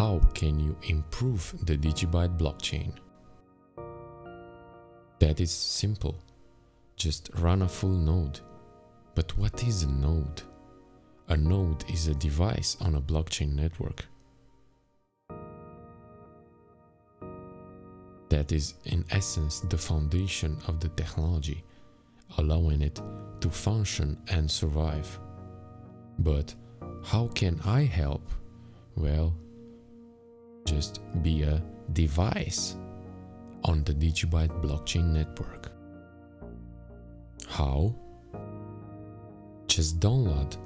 how can you improve the Digibyte blockchain? That is simple. Just run a full node. But what is a node? A node is a device on a blockchain network. That is in essence the foundation of the technology, allowing it to function and survive. But how can I help? Well, just be a device on the Digibyte blockchain network. How? Just download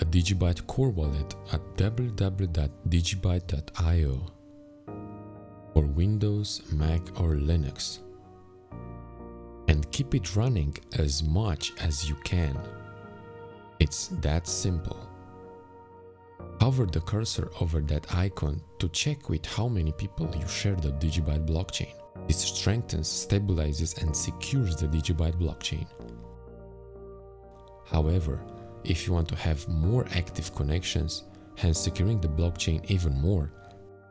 a Digibyte core wallet at www.digibyte.io for Windows, Mac or Linux, and keep it running as much as you can. It's that simple. Hover the cursor over that icon to check with how many people you share the Digibyte blockchain. This strengthens, stabilizes and secures the Digibyte blockchain. However, if you want to have more active connections, hence securing the blockchain even more,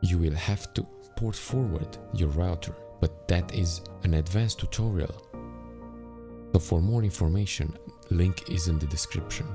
you will have to port forward your router, but that is an advanced tutorial. So for more information, link is in the description.